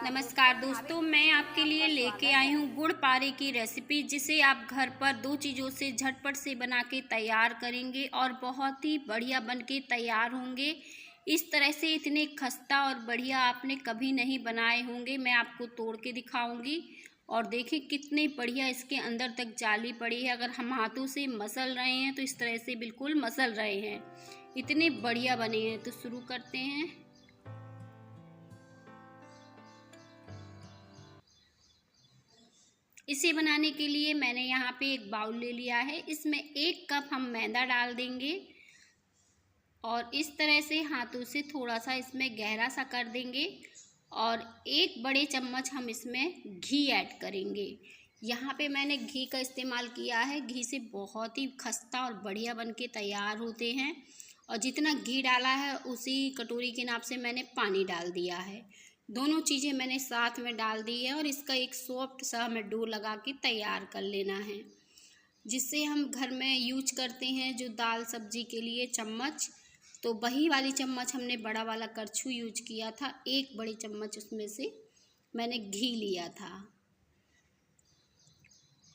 नमस्कार दोस्तों, मैं आपके लिए लेके आई हूँ गुड़ पारे की रेसिपी, जिसे आप घर पर दो चीज़ों से झटपट से बना के तैयार करेंगे और बहुत ही बढ़िया बन के तैयार होंगे। इस तरह से इतने खस्ता और बढ़िया आपने कभी नहीं बनाए होंगे। मैं आपको तोड़ के दिखाऊंगी और देखिए कितने बढ़िया इसके अंदर तक जाली पड़ी है। अगर हम हाथों से मसल रहे हैं तो इस तरह से बिल्कुल मसल रहे हैं, इतने बढ़िया बने हैं। तो शुरू करते हैं। इसे बनाने के लिए मैंने यहाँ पे एक बाउल ले लिया है। इसमें 1 कप हम मैदा डाल देंगे और इस तरह से हाथों से थोड़ा सा इसमें गहरा सा कर देंगे और 1 बड़े चम्मच हम इसमें घी ऐड करेंगे। यहाँ पे मैंने घी का इस्तेमाल किया है। घी से बहुत ही खस्ता और बढ़िया बन के तैयार होते हैं। और जितना घी डाला है उसी कटोरी के नाप से मैंने पानी डाल दिया है। दोनों चीज़ें मैंने साथ में डाल दी है और इसका एक सॉफ्ट सा हमें डो लगा के तैयार कर लेना है, जिससे हम घर में यूज करते हैं जो दाल सब्जी के लिए चम्मच, तो वही वाली चम्मच हमने बड़ा वाला करछू यूज किया था। 1 बड़ी चम्मच उसमें से मैंने घी लिया था।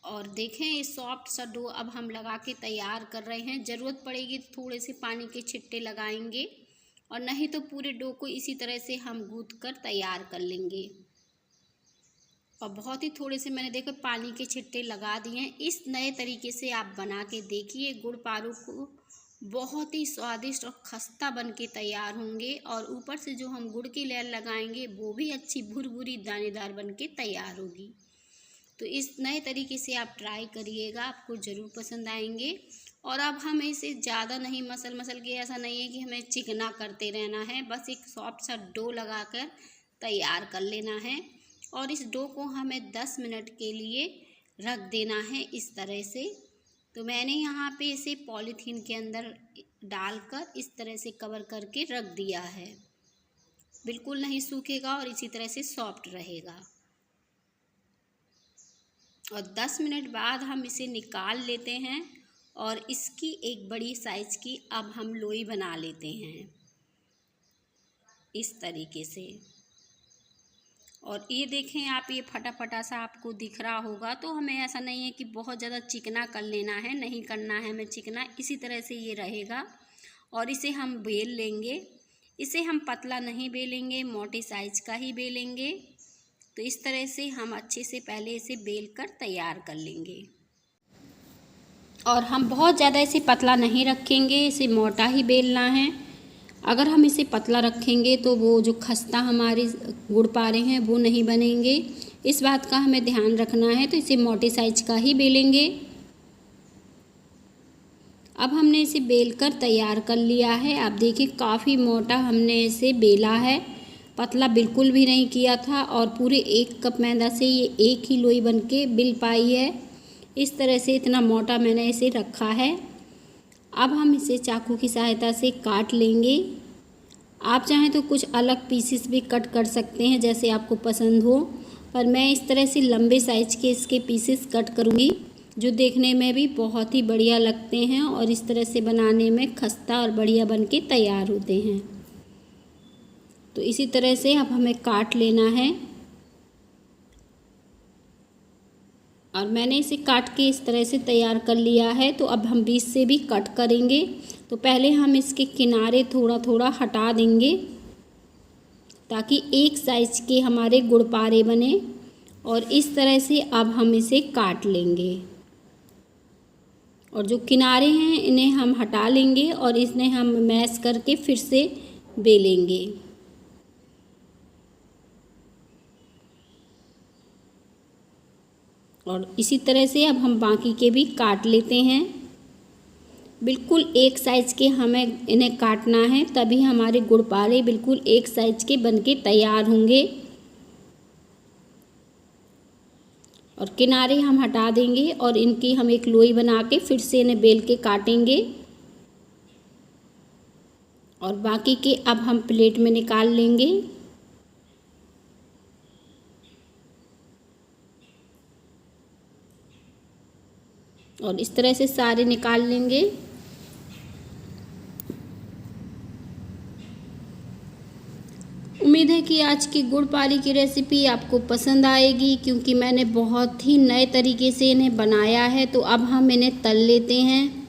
और देखें ये सॉफ्ट सा डो अब हम लगा के तैयार कर रहे हैं। ज़रूरत पड़ेगी तो थोड़े से पानी के छिट्टे लगाएंगे और नहीं तो पूरे डो को इसी तरह से हम गूँथ कर तैयार कर लेंगे। और बहुत ही थोड़े से मैंने देखो पानी के छिट्टे लगा दिए हैं। इस नए तरीके से आप बना के देखिए, गुड़ पारू को बहुत ही स्वादिष्ट और खस्ता बन के तैयार होंगे। और ऊपर से जो हम गुड़ की लेयर लगाएंगे वो भी अच्छी भुरभुरी दानेदार बन के तैयार होगी। तो इस नए तरीके से आप ट्राई करिएगा, आपको ज़रूर पसंद आएंगे। और अब हम इसे ज़्यादा नहीं मसल के, ऐसा नहीं है कि हमें चिकना करते रहना है, बस एक सॉफ्ट सा डो लगाकर तैयार कर लेना है। और इस डो को हमें 10 मिनट के लिए रख देना है इस तरह से। तो मैंने यहाँ पे इसे पॉलीथीन के अंदर डालकर इस तरह से कवर करके रख दिया है। बिल्कुल नहीं सूखेगा और इसी तरह से सॉफ्ट रहेगा। और 10 मिनट बाद हम इसे निकाल लेते हैं और इसकी एक बड़ी साइज़ की अब हम लोई बना लेते हैं इस तरीके से। और ये देखें आप, ये फटा सा आपको दिख रहा होगा। तो हमें ऐसा नहीं है कि बहुत ज़्यादा चिकना कर लेना है, नहीं करना है हमें चिकना, इसी तरह से ये रहेगा। और इसे हम बेल लेंगे। इसे हम पतला नहीं बेलेंगे, मोटे साइज़ का ही बेलेंगे। तो इस तरह से हम अच्छे से पहले इसे बेल कर तैयार कर लेंगे। और हम बहुत ज़्यादा इसे पतला नहीं रखेंगे, इसे मोटा ही बेलना है। अगर हम इसे पतला रखेंगे तो वो जो खस्ता हमारे गुड़ पारे हैं वो नहीं बनेंगे। इस बात का हमें ध्यान रखना है। तो इसे मोटे साइज का ही बेलेंगे। अब हमने इसे बेल कर तैयार कर लिया है। आप देखिए काफ़ी मोटा हमने इसे बेला है, पतला बिल्कुल भी नहीं किया था। और पूरे 1 कप मैदा से ये 1 ही लोई बन के बिल पाई है। इस तरह से इतना मोटा मैंने इसे रखा है। अब हम इसे चाकू की सहायता से काट लेंगे। आप चाहें तो कुछ अलग पीसेस भी कट कर सकते हैं, जैसे आपको पसंद हो, पर मैं इस तरह से लंबे साइज़ के इसके पीसेस कट करूँगी, जो देखने में भी बहुत ही बढ़िया लगते हैं और इस तरह से बनाने में खस्ता और बढ़िया बन के तैयार होते हैं। तो इसी तरह से अब हमें काट लेना है। और मैंने इसे काट के इस तरह से तैयार कर लिया है। तो अब हम बीच से भी कट करेंगे। तो पहले हम इसके किनारे थोड़ा थोड़ा हटा देंगे, ताकि एक साइज के हमारे गुड़ पारे बने। और इस तरह से अब हम इसे काट लेंगे। और जो किनारे हैं इन्हें हम हटा लेंगे और इन्हें हम मैश करके फिर से बेलेंगे। और इसी तरह से अब हम बाकी के भी काट लेते हैं। बिल्कुल एक साइज़ के हमें इन्हें काटना है, तभी हमारे गुड़ पारे बिल्कुल एक साइज़ के बनके तैयार होंगे। और किनारे हम हटा देंगे और इनकी हम एक लोई बना के फिर से इन्हें बेल के काटेंगे। और बाकी के अब हम प्लेट में निकाल लेंगे। और इस तरह से सारे निकाल लेंगे। उम्मीद है कि आज की गुड़ पारी की रेसिपी आपको पसंद आएगी, क्योंकि मैंने बहुत ही नए तरीके से इन्हें बनाया है। तो अब हम इन्हें तल लेते हैं।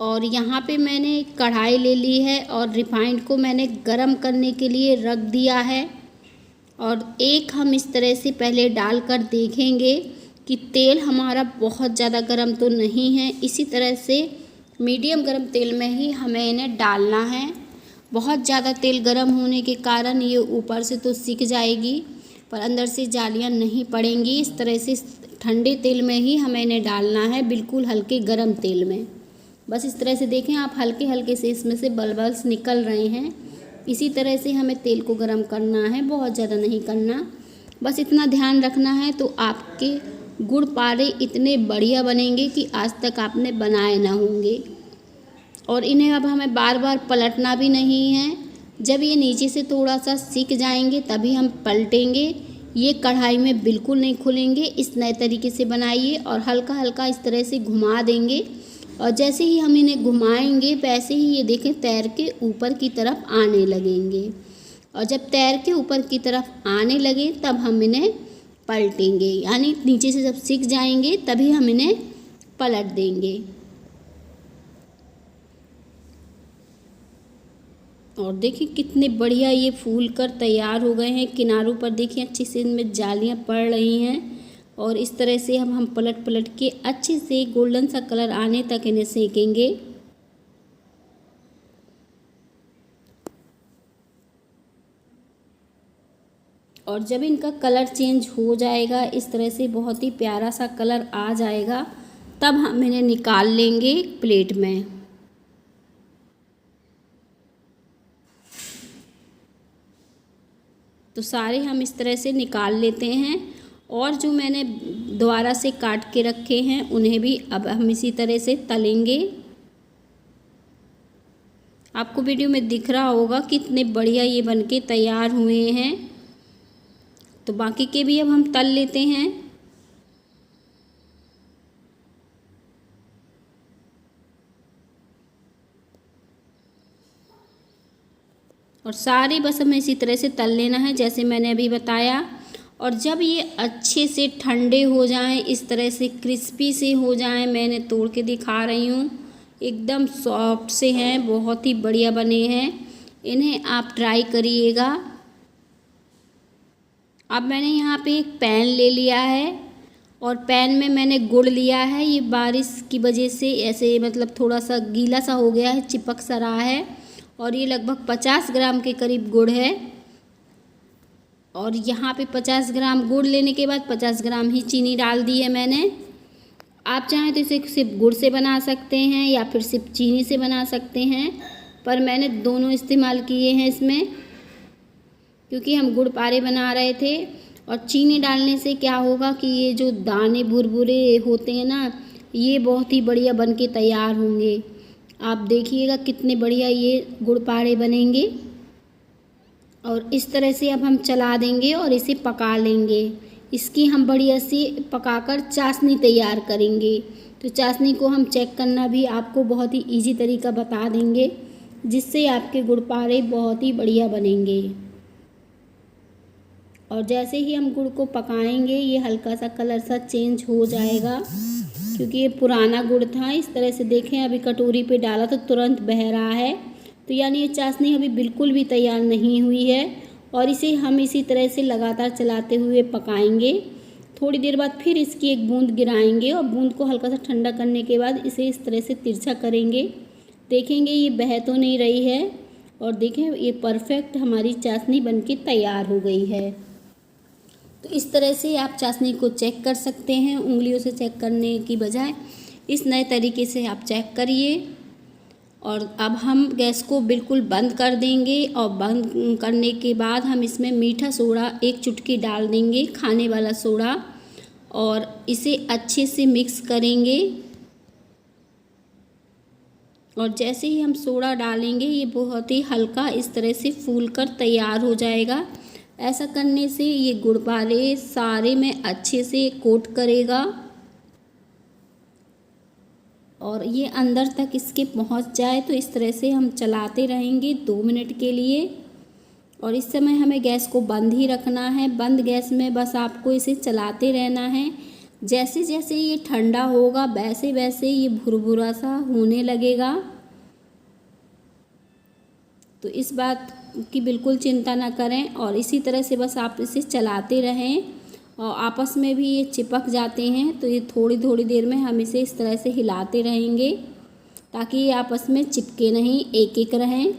और यहाँ पे मैंने कढ़ाई ले ली है और रिफाइंड को मैंने गरम करने के लिए रख दिया है। और एक हम इस तरह से पहले डालकर देखेंगे कि तेल हमारा बहुत ज़्यादा गरम तो नहीं है। इसी तरह से मीडियम गरम तेल में ही हमें इन्हें डालना है। बहुत ज़्यादा तेल गरम होने के कारण ये ऊपर से तो सिक जाएगी पर अंदर से जालियाँ नहीं पड़ेंगी। इस तरह से ठंडे तेल में ही हमें इन्हें डालना है, बिल्कुल हल्के गरम तेल में। बस इस तरह से देखें आप, हल्के हल्के से इसमें से बबल्स निकल रहे हैं। इसी तरह से हमें तेल को गरम करना है, बहुत ज़्यादा नहीं करना। बस इतना ध्यान रखना है तो आपके गुड़ पारे इतने बढ़िया बनेंगे कि आज तक आपने बनाए ना होंगे। और इन्हें अब हमें बार बार पलटना भी नहीं है। जब ये नीचे से थोड़ा सा सिक जाएंगे तभी हम पलटेंगे। ये कढ़ाई में बिल्कुल नहीं खुलेंगे। इस नए तरीके से बनाइए और हल्का हल्का इस तरह से घुमा देंगे। और जैसे ही हम इन्हें घुमाएंगे वैसे ही ये देखें तैर के ऊपर की तरफ आने लगेंगे। और जब तैर के ऊपर की तरफ आने लगे तब हम इन्हें पलटेंगे, यानी नीचे से जब सिक जाएंगे तभी हम इन्हें पलट देंगे। और देखिए कितने बढ़िया ये फूल कर तैयार हो गए हैं। किनारों पर देखिए अच्छे से इनमें जालियाँ पड़ रही हैं। और इस तरह से हम पलट पलट के अच्छे से गोल्डन सा कलर आने तक इन्हें सेकेंगे। और जब इनका कलर चेंज हो जाएगा, इस तरह से बहुत ही प्यारा सा कलर आ जाएगा, तब हम इन्हें निकाल लेंगे एक प्लेट में। तो सारे हम इस तरह से निकाल लेते हैं। और जो मैंने दोबारा से काट के रखे हैं उन्हें भी अब हम इसी तरह से तलेंगे। आपको वीडियो में दिख रहा होगा कितने बढ़िया ये बनके तैयार हुए हैं। तो बाकी के भी अब हम तल लेते हैं। और सारे बस हमें इसी तरह से तल लेना है जैसे मैंने अभी बताया। और जब ये अच्छे से ठंडे हो जाएं, इस तरह से क्रिस्पी से हो जाएं, मैंने तोड़ के दिखा रही हूँ, एकदम सॉफ्ट से हैं, बहुत ही बढ़िया बने हैं। इन्हें आप ट्राई करिएगा। अब मैंने यहाँ पे एक पैन ले लिया है और पैन में मैंने गुड़ लिया है। ये बारिश की वजह से ऐसे मतलब थोड़ा सा गीला सा हो गया है, चिपक सा रहा है। और ये लगभग 50 ग्राम के करीब गुड़ है। और यहाँ पे 50 ग्राम गुड़ लेने के बाद 50 ग्राम ही चीनी डाल दी है मैंने। आप चाहें तो इसे सिर्फ गुड़ से बना सकते हैं या फिर सिर्फ चीनी से बना सकते हैं, पर मैंने दोनों इस्तेमाल किए हैं इसमें, क्योंकि हम गुड़ पारे बना रहे थे। और चीनी डालने से क्या होगा कि ये जो दाने भुरभुरे होते हैं ना, ये बहुत ही बढ़िया बन के तैयार होंगे। आप देखिएगा कितने बढ़िया ये गुड़ पारे बनेंगे। और इस तरह से अब हम चला देंगे और इसे पका लेंगे। इसकी हम बढ़िया सी पकाकर चाशनी तैयार करेंगे। तो चाशनी को हम चेक करना भी आपको बहुत ही इजी तरीका बता देंगे, जिससे आपके गुड़ पारे बहुत ही बढ़िया बनेंगे। और जैसे ही हम गुड़ को पकाएंगे ये हल्का सा कलर सा चेंज हो जाएगा, क्योंकि ये पुराना गुड़ था। इस तरह से देखें, अभी कटोरी पे डाला तो तुरंत बह रहा है। तो यानी ये चाशनी अभी बिल्कुल भी तैयार नहीं हुई है। और इसे हम इसी तरह से लगातार चलाते हुए पकाएंगे। थोड़ी देर बाद फिर इसकी एक बूंद गिराएंगे और बूंद को हल्का सा ठंडा करने के बाद इसे इस तरह से तिरछा करेंगे। देखेंगे ये बह तो नहीं रही है। और देखें ये परफेक्ट हमारी चाशनी बनके तैयार हो गई है। तो इस तरह से आप चाशनी को चेक कर सकते हैं, उंगलियों से चेक करने की बजाय इस नए तरीके से आप चेक करिए। और अब हम गैस को बिल्कुल बंद कर देंगे। और बंद करने के बाद हम इसमें मीठा सोडा 1 चुटकी डाल देंगे, खाने वाला सोडा। और इसे अच्छे से मिक्स करेंगे। और जैसे ही हम सोडा डालेंगे ये बहुत ही हल्का इस तरह से फूल कर तैयार हो जाएगा। ऐसा करने से ये गुड़ पारे सारे में अच्छे से कोट करेगा और ये अंदर तक इसके पहुंच जाए। तो इस तरह से हम चलाते रहेंगे 2 मिनट के लिए। और इस समय हमें गैस को बंद ही रखना है। बंद गैस में बस आपको इसे चलाते रहना है। जैसे जैसे ये ठंडा होगा वैसे वैसे ये भुरभुरा सा होने लगेगा। तो इस बात की बिल्कुल चिंता ना करें और इसी तरह से बस आप इसे चलाते रहें और आपस में भी ये चिपक जाते हैं। तो ये थोड़ी थोड़ी देर में हम इसे इस तरह से हिलाते रहेंगे ताकि ये आपस में चिपके नहीं, एक एक रहें।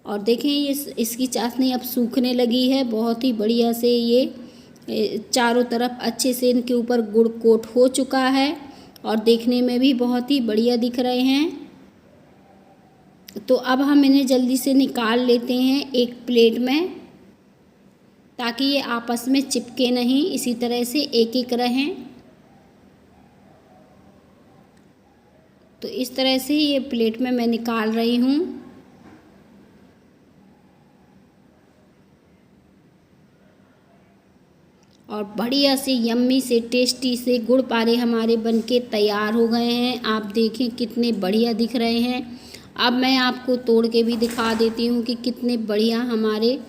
और देखें ये इसकी चाशनी अब सूखने लगी है। बहुत ही बढ़िया से ये चारों तरफ अच्छे से इनके ऊपर गुड़ कोट हो चुका है और देखने में भी बहुत ही बढ़िया दिख रहे हैं। तो अब हम इन्हें जल्दी से निकाल लेते हैं एक प्लेट में ताकि ये आपस में चिपके नहीं, इसी तरह से एक एक रहें। तो इस तरह से ये प्लेट में मैं निकाल रही हूँ। और बढ़िया से यम्मी से टेस्टी से गुड़ पारे हमारे बनके तैयार हो गए हैं। आप देखें कितने बढ़िया दिख रहे हैं। अब मैं आपको तोड़ के भी दिखा देती हूँ कि कितने बढ़िया हमारे